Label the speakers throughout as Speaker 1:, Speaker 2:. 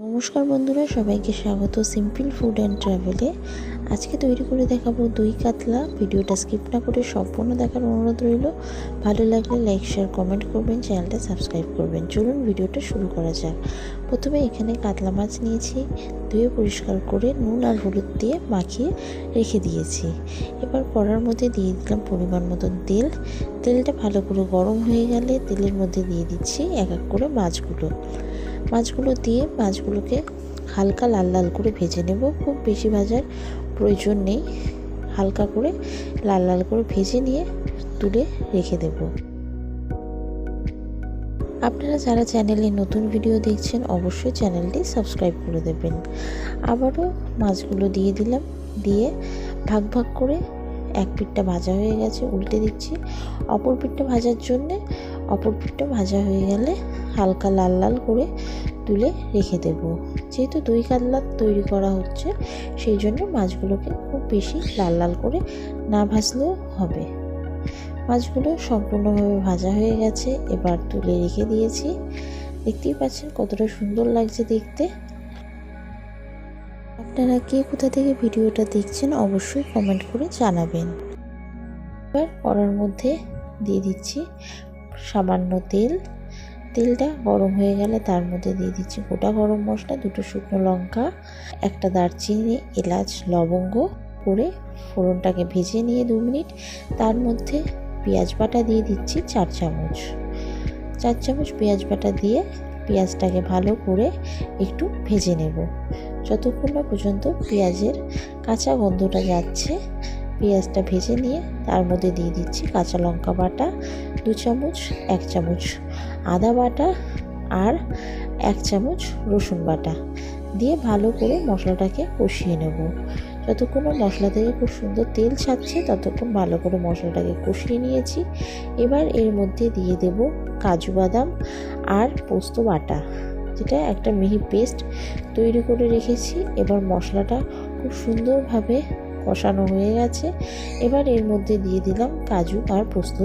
Speaker 1: নমস্কার বন্ধুরা, সবাইকে স্বাগত সিম্পল ফুড অ্যান্ড ট্রাভেলে। আজকে তৈরি করে দেখাবো দই কাতলা। ভিডিওটা স্কিপ না করে সম্পূর্ণ দেখার অনুরোধ রইল। ভালো লাগলে লাইক শেয়ার কমেন্ট করবেন, চ্যানেলটা সাবস্ক্রাইব করবেন। চলুন ভিডিওটা শুরু করা যাক। প্রথমে এখানে কাতলা মাছ নিয়েছি, ধুয়ে পরিষ্কার করে নুন আর হলুদ দিয়ে মাখিয়ে রেখে দিয়েছি। এবার কড়ার মধ্যে দিয়ে দিলাম পরিমাণ মতন তেল। তেলটা ভালো করে গরম হয়ে গেলে তেলের মধ্যে দিয়ে দিচ্ছি এক এক করে মাছগুলো দিয়ে মাছগুলোকে হালকা লাল লাল করে ভেজে নেব। খুব বেশি ভাজার প্রয়োজন নেই, হালকা করে লাল লাল করে ভেজে নিয়ে তুলে রেখে দেব। আপনারা যারা চ্যানেলে নতুন ভিডিও দেখছেন অবশ্যই চ্যানেলটি সাবস্ক্রাইব করে দেবেন। আবারও মাছগুলো দিয়ে দিলাম, দিয়ে ভাগ ভাগ করে এক পিঠটা ভাজা হয়ে গেছে উল্টে দিচ্ছি। অপর পিঠটা ভাজার জন্যে অপর পিঠটা ভাজা হয়ে গেলে হালকা লাল লাল করে তুলে রেখে দেব। যেহেতু দই কাতলা তৈরি করা হচ্ছে সেই জন্য মাছগুলোকে খুব বেশি লাল লাল করে না ভাজলেও হবে। মাছগুলো সম্পূর্ণভাবে ভাজা হয়ে গেছে, এবার তুলে রেখে দিয়েছি। দেখতেই পাচ্ছেন কতটা সুন্দর লাগছে দেখতে। আপনারা কে কোথা থেকে ভিডিওটা দেখছেন অবশ্যই কমেন্ট করে জানাবেন। এবার কড়ার মধ্যে দিয়ে দিচ্ছি সামান্য তেলটা গরম হয়ে গেলে তার মধ্যে দিয়ে দিচ্ছি গোটা গরম মশলা, 2টো শুকনো লঙ্কা, একটা দারচিনি, এলাচ, লবঙ্গ করে ফোড়নটাকে ভেজে নিয়ে 2 মিনিট তার মধ্যে পেঁয়াজ বাটা দিয়ে দিচ্ছি 4 চামচ পেঁয়াজ বাটা দিয়ে পেঁয়াজটাকে ভালো করে একটু ভেজে নেব যতক্ষণ না পর্যন্ত পেঁয়াজের কাঁচা গন্ধটা যাচ্ছে। পেঁয়াজটা ভেজে নিয়ে তার মধ্যে দিয়ে দিচ্ছি কাঁচা লঙ্কা বাটা 2 চামচ, 1 চামচ আদা বাটা আর 1 চামচ রসুন বাটা দিয়ে ভালো করে মশলাটাকে কষিয়ে নেব। যতক্ষণ মশলা থেকে খুব সুন্দর তেল ছাড়ছে ততক্ষণ ভালো করে মশলাটাকে কষিয়ে নিয়েছি। এবার এর মধ্যে দিয়ে দেব কাজু বাদাম আর পোস্ত বাটা, যেটা একটা মিহি পেস্ট তৈরি করে রেখেছি। এবার মশলাটা খুব সুন্দরভাবে কষানো হয়ে গেছে। এবার এর মধ্যে দিয়ে দিলাম কাজু আর পোস্ত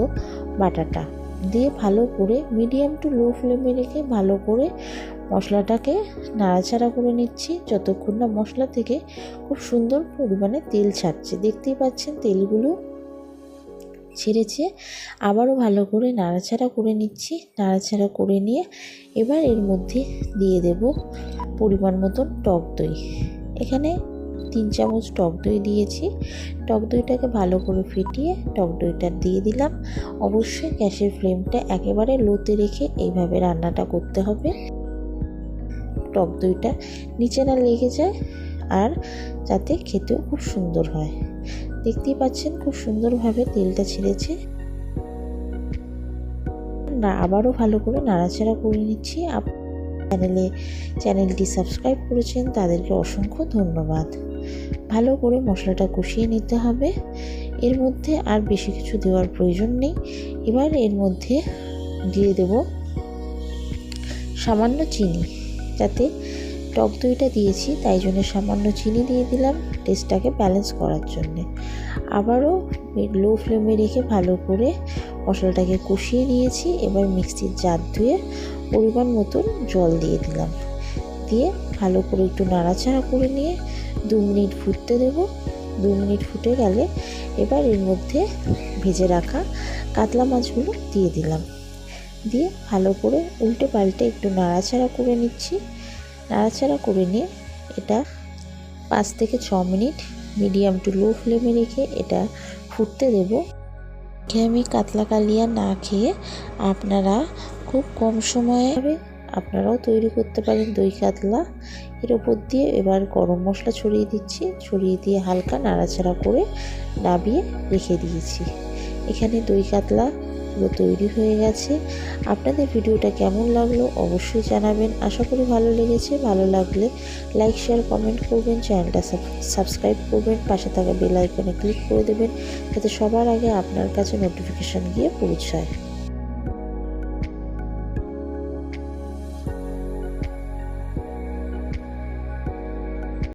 Speaker 1: বাটাটা দিয়ে ভালো করে মিডিয়াম টু লো ফ্লেমে রেখে ভালো করে মশলাটাকে নাড়াচাড়া করে নিচ্ছি যতক্ষণ না মশলা থেকে খুব সুন্দর পরিমাণে তেল ছাড়ছে। দেখতেই পাচ্ছেন তেলগুলো ছেড়েছে। আবারও ভালো করে নাড়াচাড়া করে নিচ্ছি। নাড়াচাড়া করে নিয়ে এবার এর মধ্যে দিয়ে দেব পরিমাণ মতন টক দই। এখানে 3 চামচ টক দই দিয়েছি। টক দইটাকে ভালো করে ফেটিয়ে টক দইটা দিয়ে দিলাম। অবশ্যই গ্যাসের ফ্লেমটা একেবারে লোতে রেখে এইভাবে রান্নাটা করতে হবে, টক দইটা নিচে না লেগে যায় আর যাতে খেতেও খুব সুন্দর হয়। দেখতেই পাচ্ছেন খুব সুন্দরভাবে তেলটা ছেড়েছে। আবারও ভালো করে নাড়াচাড়া করে নিচ্ছি। চ্যানেলটি সাবস্ক্রাইব করেছেন তাদেরকে অসংখ্য ধন্যবাদ। ভালো করে মশলাটা কষিয়ে নিতে হবে। এর মধ্যে আর বেশি কিছু দেওয়ার প্রয়োজন নেই। এবার এর মধ্যে দিয়ে দেব সামান্য চিনি, যাতে টক দইটা দিয়েছি তাই জন্য সামান্য চিনি দিয়ে দিলাম টেস্টটাকে ব্যালেন্স করার জন্যে। আবারও লো ফ্লেমে রেখে ভালো করে মশলাটাকে কষিয়ে নিয়েছি। এবার মিক্সির জার ধুয়ে পরিমাণ মতন জল দিয়ে দিলাম, দিয়ে ভালো করে একটু নাড়াচাড়া করে নিয়ে 2 মিনিট ফুটতে দেব। 2 মিনিট ফুটে গেলে এবার এর মধ্যে ভেজে রাখা কাতলা মাছগুলো দিয়ে দিলাম, দিয়ে ভালো করে উল্টে পাল্টে একটু নাড়াচাড়া করে নিচ্ছি। নাড়াচাড়া করে নিয়ে এটা 5 থেকে 6 মিনিট মিডিয়াম টু লো ফ্লেমে রেখে এটা ফুটতে দেব। আমি কাতলা কালিয়া না খেয়ে আপনারা খুব কম সময়ে আপনারাও তৈরি করতে পারেন দই কাতলা। এর ওপর দিয়ে এবার গরম মশলা ছড়িয়ে দিচ্ছি, ছড়িয়ে দিয়ে হালকা নাড়াচাড়া করে নামিয়ে রেখে দিয়েছি। এখানে দই কাতলা পুরো তৈরি হয়ে গেছে। আপনাদের ভিডিওটা কেমন লাগলো অবশ্যই জানাবেন। আশা করি ভালো লেগেছে। ভালো লাগলে লাইক শেয়ার কমেন্ট করবেন, চ্যানেলটা সাবস্ক্রাইব করবেন, পাশে থাকা বেল আইকনে ক্লিক করে দেবেন যাতে সবার আগে আপনার কাছে নোটিফিকেশান গিয়ে পৌঁছায়।